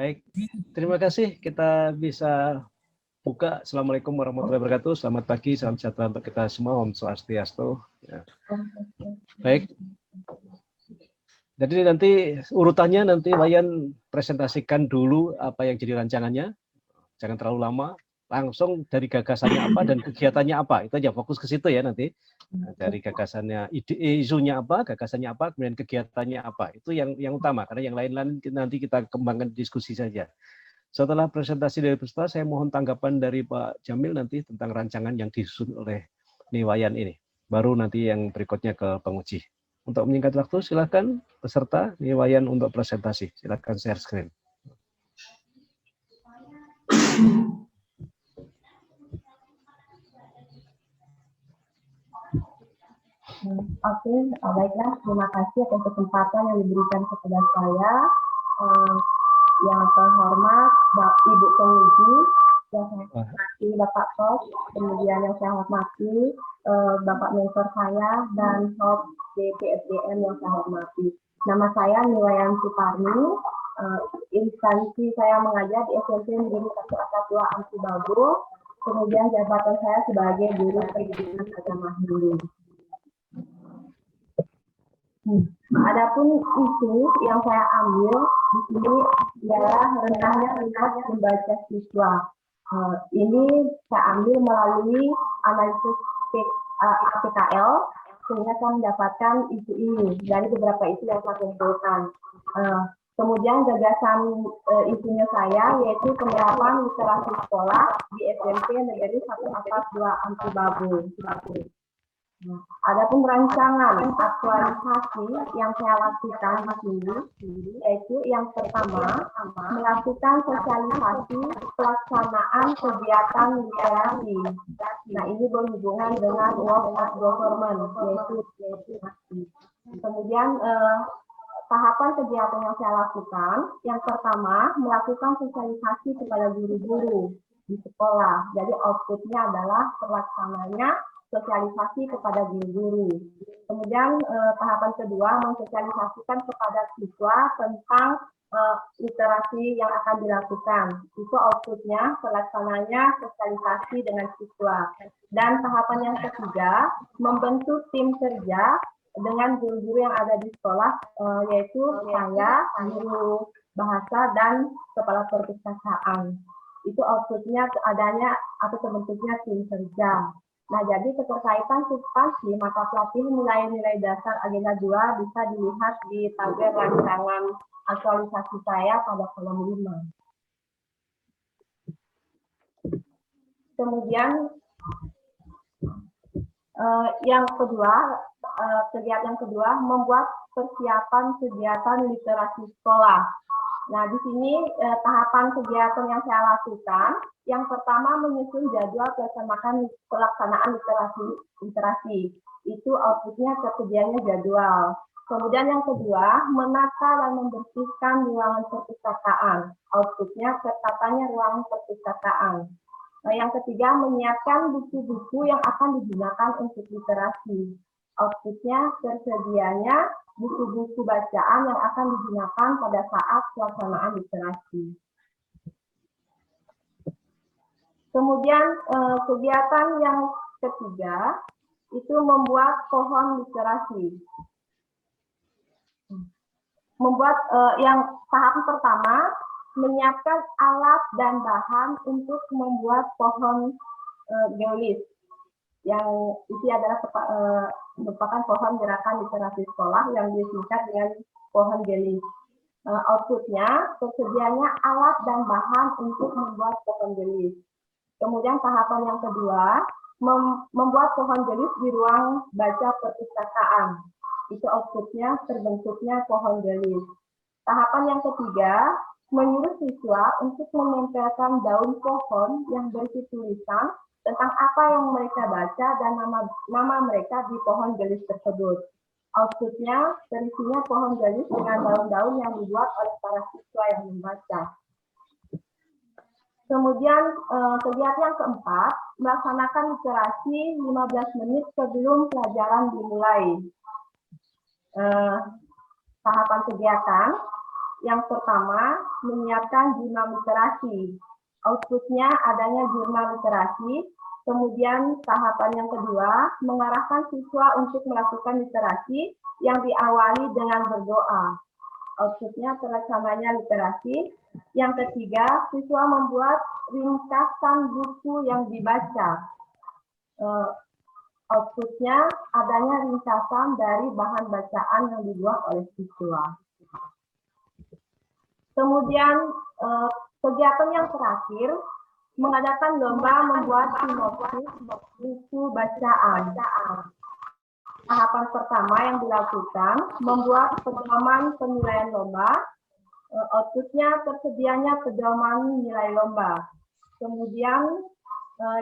Baik, terima kasih. Kita bisa buka. Assalamualaikum warahmatullahi wabarakatuh. Selamat pagi, salam sejahtera untuk kita semua. Om Swastiastu. Ya. Baik. Jadi nanti urutannya nanti Wayan presentasikan dulu apa yang jadi rancangannya. Jangan terlalu lama. Langsung dari gagasannya apa dan kegiatannya apa. Itu aja, fokus ke situ ya nanti. Nah, dari gagasannya, isunya apa, gagasannya apa, kemudian kegiatannya apa. Itu yang utama, karena yang lain-lain nanti kita kembangkan diskusi saja. Setelah presentasi dari peserta, saya mohon tanggapan dari Pak Jamil nanti tentang rancangan yang disusun oleh Niwayan ini. Baru nanti yang berikutnya ke penguji. Untuk menyingkat waktu, silakan peserta Niwayan untuk presentasi. Silakan share screen. Oke, baiklah. Terima kasih atas kesempatan yang diberikan kepada saya. Yang terhormat Ibu Penguji, yang saya hormati Bapak Tos, kemudian yang saya hormati Bapak mentor saya dan Sob DPSDM yang saya hormati. Nama saya Niwayan Suparni. Instansi saya mengajar di SMP Negeri 1 Atas 2 Amsi Bago. Kemudian jabatan saya sebagai guru pendidikan agama Hindu. Adapun isu yang saya ambil di sini adalah rendahnya minat membaca siswa. Ini saya ambil melalui analisis APKL sehingga saya mendapatkan isu ini dari beberapa isu yang saya kumpulkan. Kemudian gagasan isunya saya yaitu penerapan literasi sekolah di SMP Negeri 1 Atas 2 Amsi Bago. Adapun rancangan aktualisasi yang saya lakukan di sini, yaitu yang pertama, melakukan sosialisasi pelaksanaan kegiatan literasi. Nah, ini berhubungan dengan work of government, yaitu. Kemudian, tahapan kegiatan yang saya lakukan, yang pertama, melakukan sosialisasi kepada guru-guru di sekolah. Jadi, outputnya adalah pelaksananya sosialisasi kepada guru-guru. Kemudian tahapan kedua mensosialisasikan kepada siswa tentang literasi yang akan dilakukan. Itu outputnya, pelaksananya sosialisasi dengan siswa. Dan tahapan yang ketiga membentuk tim kerja dengan guru-guru yang ada di sekolah, yaitu saya, guru bahasa dan kepala perpustakaan. Itu outputnya adanya atau terbentuknya tim kerja. Nah, jadi keterkaitan substansi mata pelatihan nilai-nilai dasar agenda 2 bisa dilihat di tabel rancangan aktualisasi saya pada kolom 5. Kemudian yang kedua, kegiatan kedua membuat persiapan kegiatan literasi sekolah. Nah, di sini tahapan kegiatan yang saya lakukan, yang pertama menyusun jadwal pelaksanaan literasi. Itu outputnya kekerjaannya jadwal. Kemudian yang kedua, menata dan membersihkan ruangan perpustakaan. Outputnya tertatanya ruangan perpustakaan. Nah, yang ketiga, menyiapkan buku-buku yang akan digunakan untuk literasi. Outputnya tersedianya buku-buku bacaan yang akan digunakan pada saat pelaksanaan literasi. Kemudian kegiatan yang ketiga itu membuat pohon literasi. Yang tahap pertama menyiapkan alat dan bahan untuk membuat pohon geolis. Yang itu adalah merupakan pohon gerakan literasi sekolah yang disingkat dengan pohon gelis. Outputnya tersedianya alat dan bahan untuk membuat pohon gelis. Kemudian tahapan yang kedua, membuat pohon gelis di ruang baca perpustakaan. Itu outputnya terbentuknya pohon gelis. Tahapan yang ketiga, menyuruh siswa untuk menempelkan daun pohon yang berisi tulisan tentang apa yang mereka baca dan nama mereka di pohon gelis tersebut. Outputnya terisinya pohon gelis dengan daun-daun yang dibuat oleh para siswa yang membaca. Kemudian kegiatan yang keempat, melaksanakan literasi 15 menit sebelum pelajaran dimulai. Tahapan kegiatan, Yang pertama, menyiapkan jurnal literasi. Outputnya adanya jurnal literasi. Kemudian tahapan yang kedua, mengarahkan siswa untuk melakukan literasi yang diawali dengan berdoa. Outputnya terlaksananya literasi. Yang ketiga, siswa membuat ringkasan buku yang dibaca. Outputnya adanya ringkasan dari bahan bacaan yang dibuat oleh siswa. Kemudian kegiatan yang terakhir, mengadakan lomba membuat sinopsis buku bacaan. Tahapan pertama yang dilakukan, membuat pedoman penilaian lomba. Outputnya tersedianya pedoman nilai lomba. Kemudian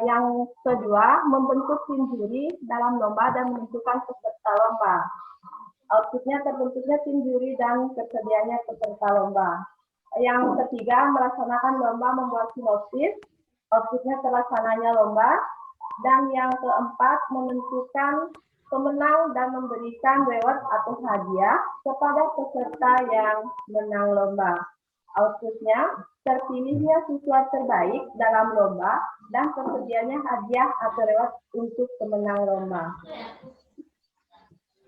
yang kedua, membentuk tim juri dalam lomba dan menentukan peserta lomba. Outputnya terbentuknya tim juri dan tersedianya peserta lomba. Yang ketiga, melaksanakan lomba membuat sinopsis. Outputnya terlaksananya lomba. Dan yang keempat, menentukan pemenang dan memberikan reward atau hadiah kepada peserta yang menang lomba. Outputnya, terpilihnya siswa terbaik dalam lomba dan tersedianya hadiah atau reward untuk pemenang lomba.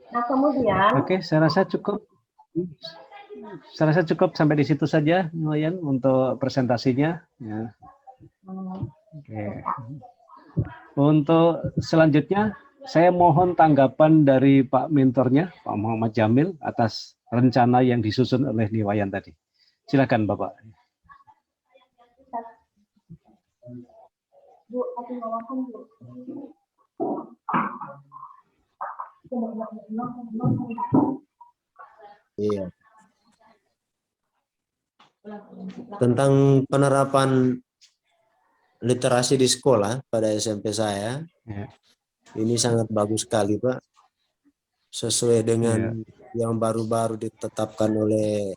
Nah, kemudian... Oke, saya rasa cukup. Saya rasa cukup sampai di situ saja, Wayan, untuk presentasinya. Ya. Oke. Untuk selanjutnya, saya mohon tanggapan dari Pak mentornya, Pak Muhammad Jamil, atas rencana yang disusun oleh Niwayan tadi. Silakan, Bapak. Bu, aku ngomong, Bu. Iya. Tentang penerapan literasi di sekolah pada SMP saya, Ya. ini sangat bagus sekali, Pak. Sesuai dengan yang baru-baru ditetapkan oleh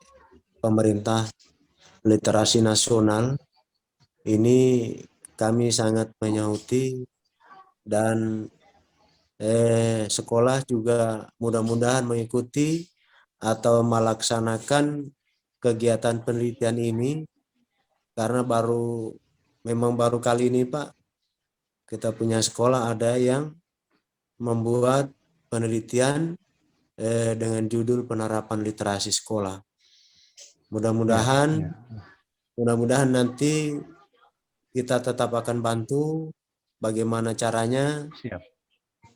pemerintah literasi nasional. Ini kami sangat menyauti dan sekolah juga mudah-mudahan mengikuti atau melaksanakan kegiatan penelitian ini, karena memang baru kali ini, Pak, kita punya sekolah ada yang membuat penelitian dengan judul penerapan literasi sekolah. Mudah-mudahan nanti kita tetap akan bantu bagaimana caranya. Siap.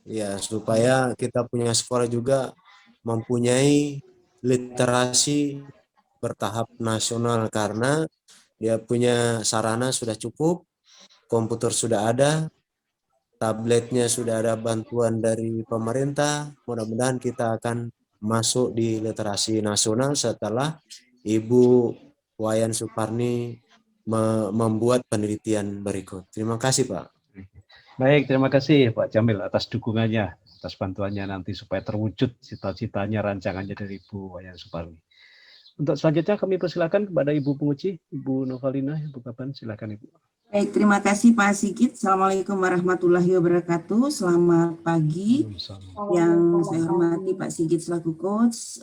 Ya, supaya kita punya sekolah juga mempunyai literasi bertahap nasional, karena dia punya sarana sudah cukup, komputer sudah ada, tabletnya sudah ada bantuan dari pemerintah. Mudah-mudahan kita akan masuk di literasi nasional setelah Ibu Wayan Suparni membuat penelitian berikut. Terima kasih, Pak. Baik, terima kasih Pak Jamil atas dukungannya, atas bantuannya nanti supaya terwujud cita-citanya, rancangannya dari Ibu Wayan Suparni. Untuk selanjutnya kami persilakan kepada Ibu Penguji, Ibu Novalina, Ibu Kapan, silakan Ibu. Baik, terima kasih Pak Sigit. Assalamualaikum warahmatullahi wabarakatuh. Selamat pagi. Yang saya hormati Pak Sigit selaku coach,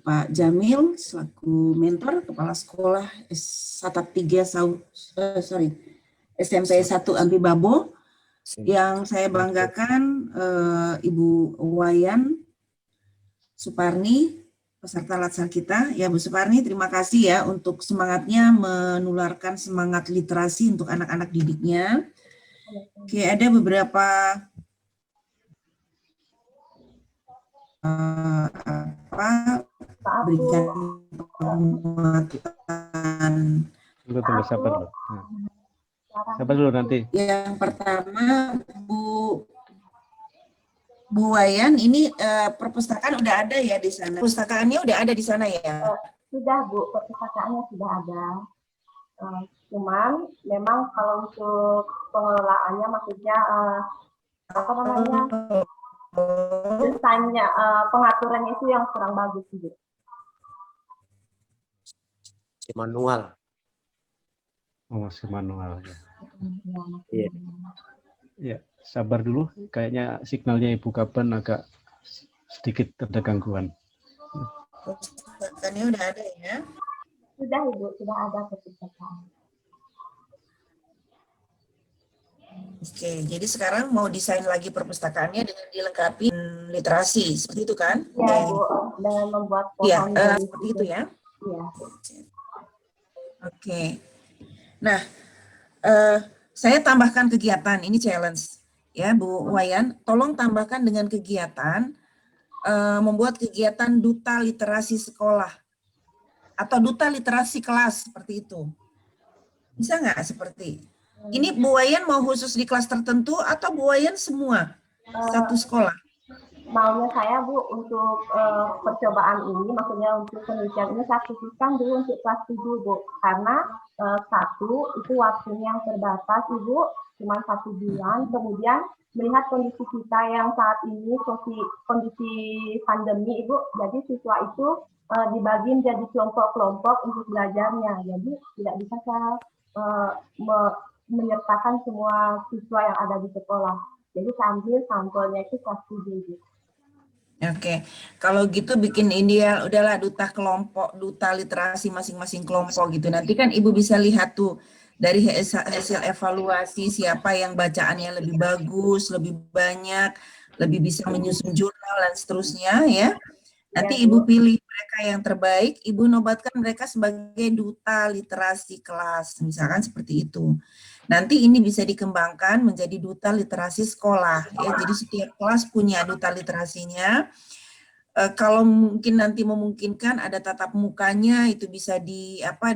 Pak Jamil selaku mentor, Kepala Sekolah SMP 1 Ampi Babo. Yang saya banggakan Ibu Wayan Suparni, peserta latsar kita. Ya Bu Suparni, terima kasih ya untuk semangatnya menularkan semangat literasi untuk anak-anak didiknya. Oke, ada beberapa berikan penguatan. Tunggu, sabar dulu. Sabar dulu nanti. Yang pertama, Bu Wayan, ini perpustakaan udah ada ya di sana? Perpustakaannya udah ada di sana ya? Sudah Bu, perpustakaannya sudah ada. Cuman memang kalau untuk pengelolaannya, maksudnya desainnya, pengaturannya itu yang kurang bagus gitu. Manual. Oh, masih manual ya. Iya. Ya, sabar dulu. Kayaknya signalnya Ibu Kapan agak sedikit ada gangguan. Perpustakaannya udah ada ya? Sudah Ibu, sudah ada perpustakaan. Oke, jadi sekarang mau desain lagi perpustakaannya dengan dilengkapi literasi, seperti itu kan? Ya Bu, dengan membuat Iya, pohon dari seperti itu ya. Iya. Oke. Nah, saya tambahkan kegiatan, ini challenge ya Bu Wayan, tolong tambahkan dengan kegiatan membuat kegiatan duta literasi sekolah atau duta literasi kelas seperti itu. Bisa nggak seperti ini? Bu Wayan mau khusus di kelas tertentu atau Bu Wayan semua satu sekolah? Maunya saya Bu untuk percobaan ini, maksudnya untuk penelitian ini saya khususkan dulu untuk kelas 7 Bu, karena satu itu waktunya yang terbatas Ibu, cuma 1 bulan, kemudian melihat kondisi kita yang saat ini kondisi pandemi Ibu, jadi siswa itu dibagi menjadi kelompok-kelompok untuk belajarnya, jadi tidak bisa saya menyertakan semua siswa yang ada di sekolah, jadi saya ambil sampelnya itu kelas 7 Ibu. Oke, kalau gitu bikin ideal udahlah duta kelompok, duta literasi masing-masing kelompok gitu. Nanti kan Ibu bisa lihat tuh dari hasil evaluasi siapa yang bacaannya lebih bagus, lebih banyak, lebih bisa menyusun jurnal dan seterusnya ya. Nanti Ibu pilih mereka yang terbaik, Ibu nobatkan mereka sebagai duta literasi kelas, misalkan seperti itu. Nanti ini bisa dikembangkan menjadi duta literasi sekolah ya. Jadi setiap kelas punya duta literasinya. Kalau mungkin nanti memungkinkan ada tatap mukanya, itu bisa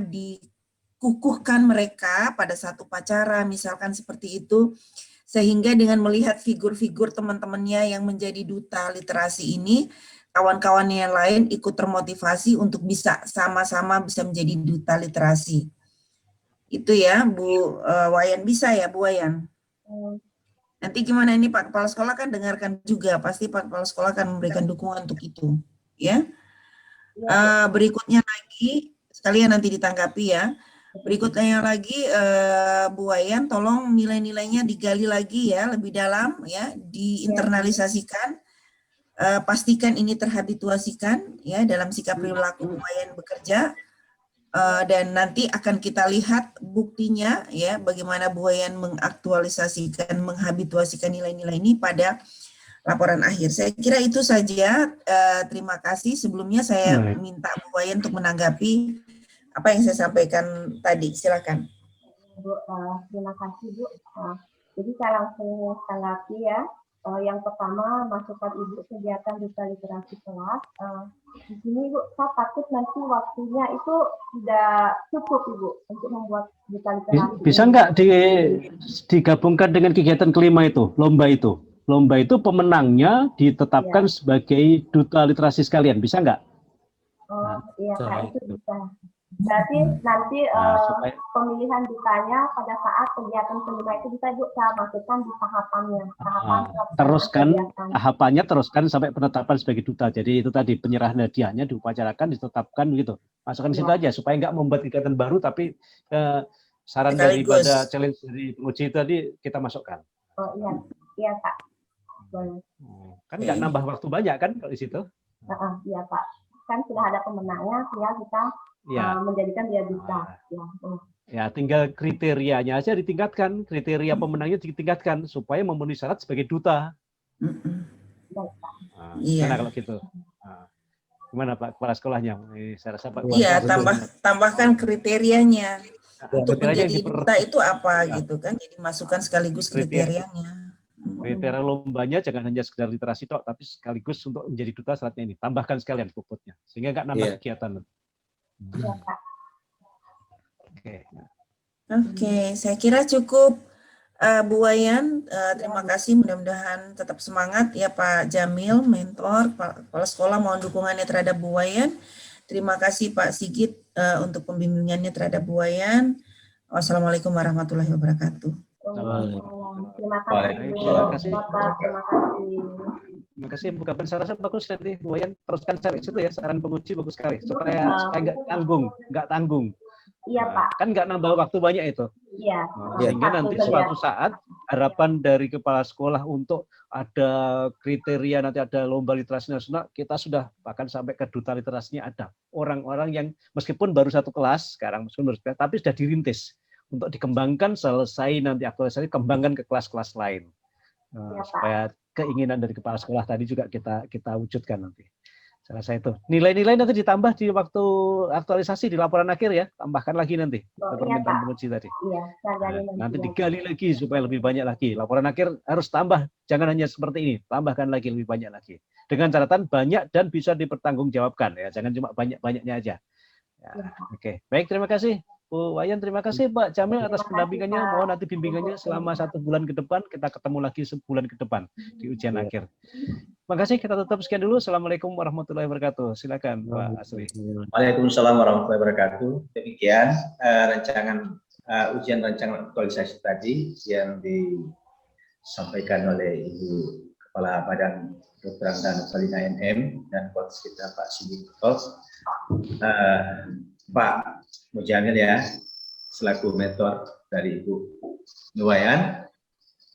dikukuhkan mereka pada saat upacara misalkan seperti itu, sehingga dengan melihat figur-figur teman-temannya yang menjadi duta literasi ini, kawan-kawannya yang lain ikut termotivasi untuk bisa sama-sama bisa menjadi duta literasi. Itu ya Bu Wayan, bisa ya Bu Wayan? Nanti gimana ini Pak Kepala Sekolah kan dengarkan juga, pasti Pak Kepala Sekolah akan memberikan dukungan untuk itu ya. Berikutnya lagi, sekalian nanti ditanggapi ya. Berikutnya lagi Bu Wayan, tolong nilai-nilainya digali lagi ya, lebih dalam ya, diinternalisasikan. Pastikan ini terhabituasikan ya dalam sikap perilaku Bu Wayan bekerja. Dan nanti akan kita lihat buktinya ya bagaimana Bu Wayan mengaktualisasikan, menghabituasikan nilai-nilai ini pada laporan akhir. Saya kira itu saja. Terima kasih. Sebelumnya saya minta Bu Wayan untuk menanggapi apa yang saya sampaikan tadi. Silakan. Bu, terima kasih Bu. Jadi saya langsung tanggapi ya. Yang pertama, masukan Ibu kegiatan duta literasi kelas. Di sini Ibu, saya takut nanti waktunya itu tidak cukup Ibu untuk membuat duta literasi. Bisa nggak digabungkan dengan kegiatan kelima itu, lomba itu? Lomba itu pemenangnya ditetapkan sebagai duta literasi sekalian, bisa nggak? Oh iya Kak, itu bisa. Berarti nanti pemilihan dutanya pada saat kegiatan kelima itu bisa juga masukkan di tahapannya. Teruskan sampai penetapan sebagai duta. Jadi itu tadi penyerahan hadiahnya diupacarakan, ditetapkan gitu. Masukkan di situ aja supaya nggak membuat kegiatan baru, tapi saran daripada challenge dari penguji tadi kita masukkan. Oh iya Pak. Kan nggak nambah waktu banyak kan kalau di situ? Iya Pak. Kan sudah ada pemenangnya, tinggal kita menjadikan dia duta. Ya, tinggal kriterianya aja ditingkatkan, kriteria pemenangnya ditingkatkan supaya memenuhi syarat sebagai duta. Gimana kalau gitu? Gimana Pak Kepala Sekolahnya? Saya rasa Pak. Iya, tambahkan kriterianya. Untuk menjadi duta itu apa gitu kan? Jadi masukkan sekaligus kriterianya. Kriteria lombanya jangan hanya sekedar literasi tok, tapi sekaligus untuk menjadi duta syaratnya ini. Tambahkan sekalian puputnya, sehingga nggak nambah kegiatan. Oke, saya kira cukup Bu Wayan. Terima kasih, mudah-mudahan tetap semangat ya Pak Jamil, mentor, Kepala Sekolah, mohon dukungannya terhadap Bu Wayan. Terima kasih Pak Sigit untuk pembimbingannya terhadap Bu Wayan. Wassalamualaikum warahmatullahi wabarakatuh. Terima kasih Bapak, terima kasih. Terima kasih, buka penjelasan bagus nanti Bu Wayan, teruskan cari situ ya, saran penguji bagus sekali supaya nggak tanggung. Iya Pak. Kan nggak nambah waktu banyak itu. Iya. Sehingga nanti suatu saat harapan dari kepala sekolah untuk ada kriteria, nanti ada lomba literasi nasional, kita sudah bahkan sampai ke duta literasinya ada. Orang-orang yang meskipun baru satu kelas sekarang, meskipun baru satu kelas, tapi sudah dirintis untuk dikembangkan, selesai nanti aktualisasi, kembangkan ke kelas-kelas lain. Supaya keinginan dari kepala sekolah tadi juga kita wujudkan nanti. Saya rasa itu. Nilai-nilai nanti ditambah di waktu aktualisasi di laporan akhir ya, tambahkan lagi nanti permintaan penguji tadi. Iya, nanti digali lagi supaya lebih banyak lagi. Laporan akhir harus tambah, jangan hanya seperti ini, tambahkan lagi lebih banyak lagi. Dengan catatan banyak dan bisa dipertanggungjawabkan ya, jangan cuma banyak-banyaknya aja. Ya, Oke, baik, terima kasih Bu Wayan, terima kasih Pak Jamil atas pendampingannya. Mohon nanti bimbingannya selama 1 bulan ke depan, kita ketemu lagi sebulan ke depan di ujian akhir. Terima kasih, kita tutup sekian dulu. Assalamualaikum warahmatullahi wabarakatuh. Silakan Pak Asri. Waalaikumsalam warahmatullahi wabarakatuh. Demikian rancangan ujian rancangan aktualisasi tadi yang disampaikan oleh Ibu Kepala Badan Kedokteran dan Salina NM dan coach kita Pak Sigit Pak Mujamil ya, selaku mentor dari Ibu Nuwayan.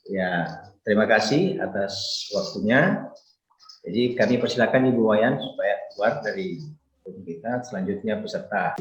Ya, terima kasih atas waktunya. Jadi kami persilakan Ibu Wayan supaya keluar dari kita, selanjutnya peserta.